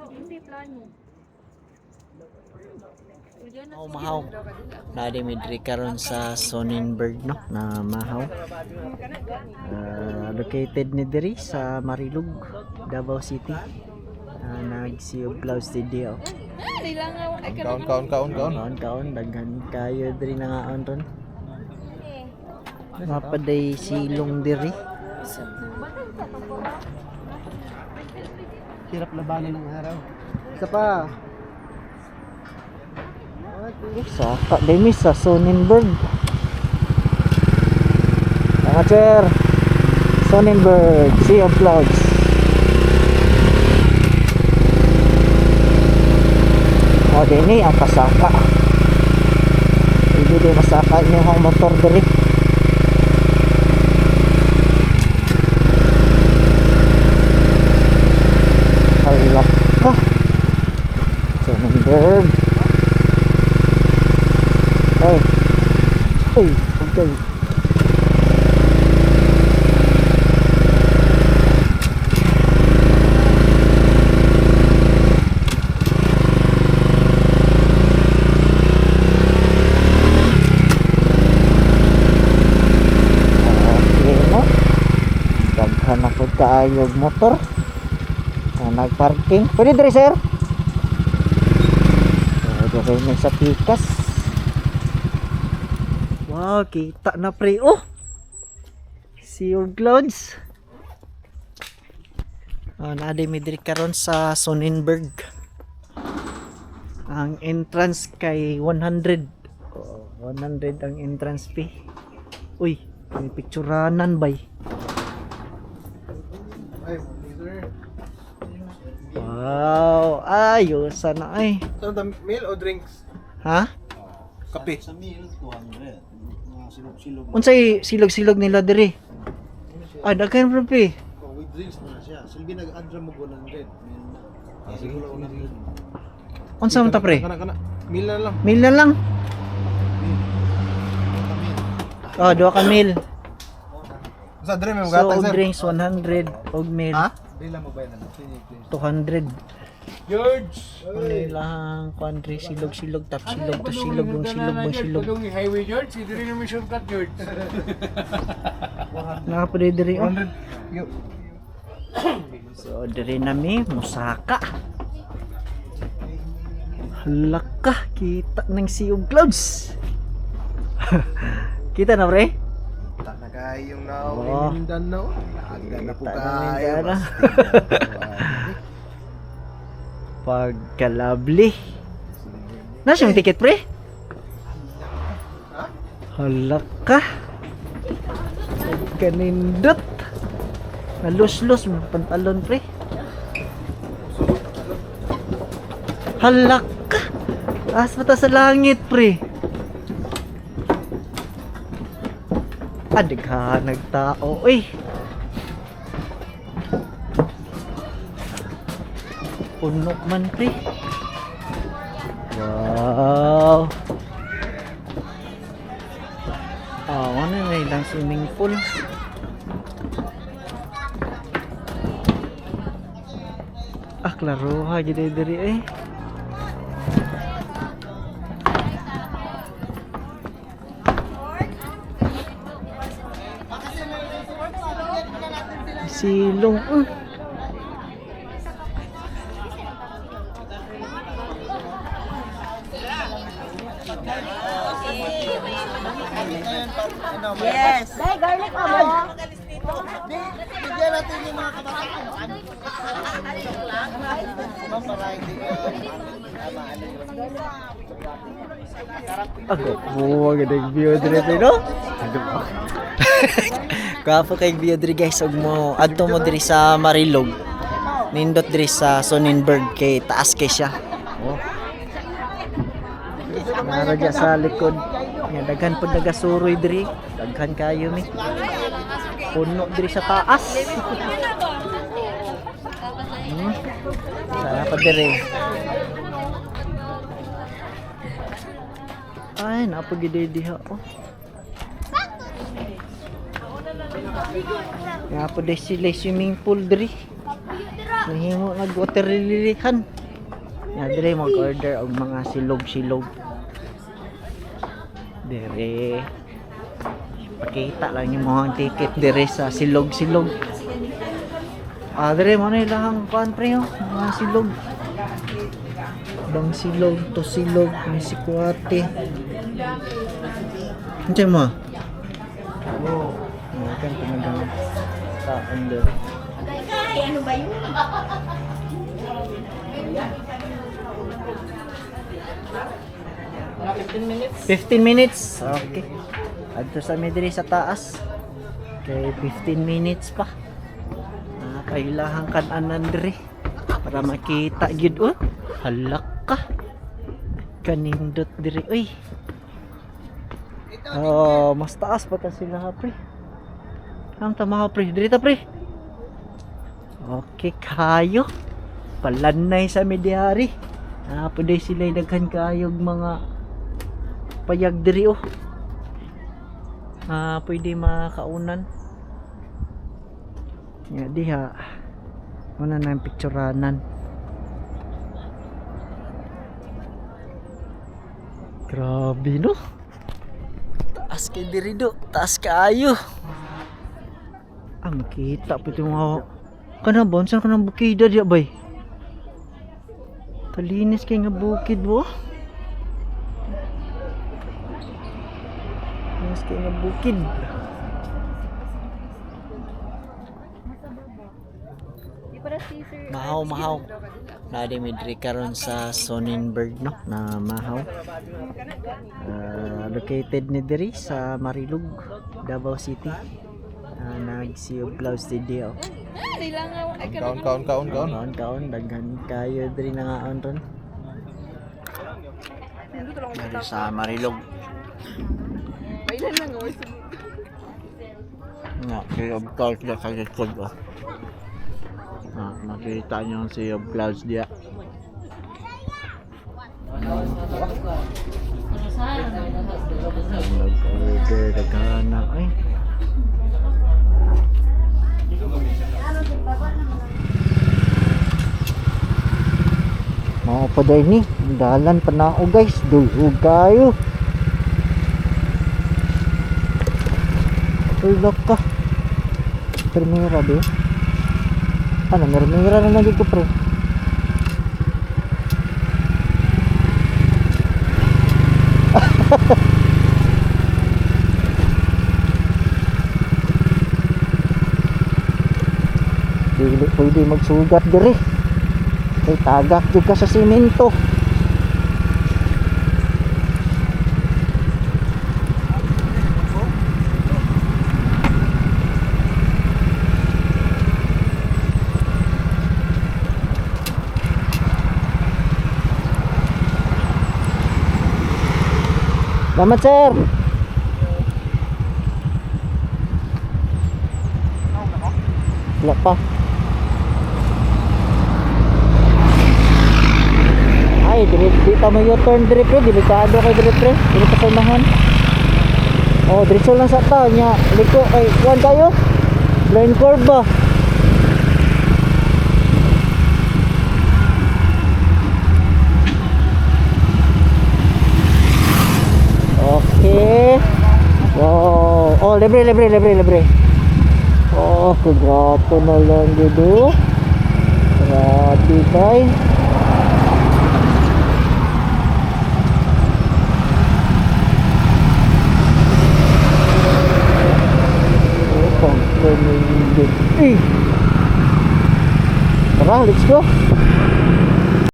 Hindi plano. Oh, mahaw. Nadi midri karon sa Sonnenberg no na mahaw. Located ni diri sa Marilug, Davao City. Nag-sea of clouds today oh. Kaon daghan kayo diri nangaon ron. Mapaday silong diri. Hirap labanan ng araw. Isa pa. Sa demi sa Sonnenberg. Mga sir. Sonnenberg, Sea of Clouds. O dini ang pasaka. Hindi din masaka niyo ang motor diri. Halak ka. Sonnenberg. Ay. Uy, okay. Daghan na po kaayog motor. Nagparking. Pwede diri sir? Diri na sa pikas. Wow, kita na pre. Oh! Sea of Clouds. Naaday midri karon sa Sonnenberg. Ang entrance kay 100. 100 ang entrance fee. Uy, may picturanan bay. Wow, ayos sana ay. So, the meal o drinks? Ha? Kape. Sa meal, 200. Mga silog-silog. Unsay silog-silog nila diri? Ah, daghan bro pe. Oh, with drinks na siya. Silbi nag-add mo 100. Siguro 100. Unsa man ta pre? Kana. Meal na lang. Meal na lang. Oh, duha ka meal. Sa dre may So, gatang og sir. drinks 100, og meal Ha? Bila mo ba yan? 200. George. Ano lang country silog-silog tap silog to silog bang silog bang silog. Highway George, dito rin yung shortcut George. Nakapudi diri oh. 100. Yo. So diri nami Musaka. Halaka kita ng Sea of Clouds. Kita na pre? Taka kayong now Oh. in Mindanao. Aga na po Kita na kayo. Mindanao. Pagkalabli. Nasa yung ticket pre? Halaka. Kanindot. Nalus-lus mo pantalon pre. Halaka. Taas mata sa langit pre. Adigha nagtao eh. Puno man pre. Wow. Ano na ilang swimming pool. Klaro ha jadi diri eh. Silong. Yes. Dahil garlic pa mo. Bigyan natin yung mga kabataan. Ako, buwag ang view diri no? Kapo kay view diri guys, ug mo adto mo diri sa Marilog. Nindot diri sa Sonnenberg kay taas kay siya. Oh. Naragya sa likod. Nga daghan pud nagasuroy diri. Daghan kayo mi. Puno diri sa taas. Sana pa diri. Ay, napagide diha oh. Nga po dahil sila swimming pool diri. Nahimo nag-water lilihan. Nga dire mag-order og mga silog-silog. Dire. Pakita lang yung mga ticket dire sa silog-silog. Dire mo na ilang kuan pre oh, mga silog. Bang silog to silog, may sikwate. Unsay mo? Oh, kan tumagang sa under. Ano ba yun? 15 minutes. Okay. Adto sa midri sa taas. Kay 15 minutes pa. Kailangan kan anandre para makita gyud oh. Halak ka. Kanindot diri oy. Oh, mas taas pa ta sila ha pre. Ang tama pre, diri ta pre. Okay kayo. Palanay sa medyari. Pwede sila daghan kayog mga payag diri oh. Pwede makaunan. Ya diha. Muna na yung picturanan. Grabe no. Taas kay diri do. Taas kaayo. Ang kita pwede mga kana bonsan ka ng bukida diya bay. Kalinis kay nga bukid mo. Kalinis kay nga bukid. Mahaw. Nadi midri karon sa Sonnenberg no na mahaw. Located ni diri sa Marilog, Davao City. Nag-Sea of Clouds today oh. Kaon daghan kayo diri na ngaon ron. Diri sa Marilog. Bailan lang oh. Nga, Sea of Clouds diya sa likod oh. Makita nyo ang Sea of Clouds diya. Nag-order daghana ay. Mga paday ni, dalan pa na ako guys, dulhog kayo. Tulog ka. Primera ba? Ano, mermira na lagi ko pre. Dili pwede magsugat diri. Kay tagak jud ka sa simento. Selamat sir. Wala pa. Ay, dito mo yung turn dire pre, delikado kay dire pre. Dili pa samahan. Oh, diretso lang sa tao nya. Liko kay kuan kayo. Blind curve ba? Okay. Wow. Oh, libre. Oh, kagapo na lang dito. Grabe guys. Oh, pang-turning. Tara, let's go.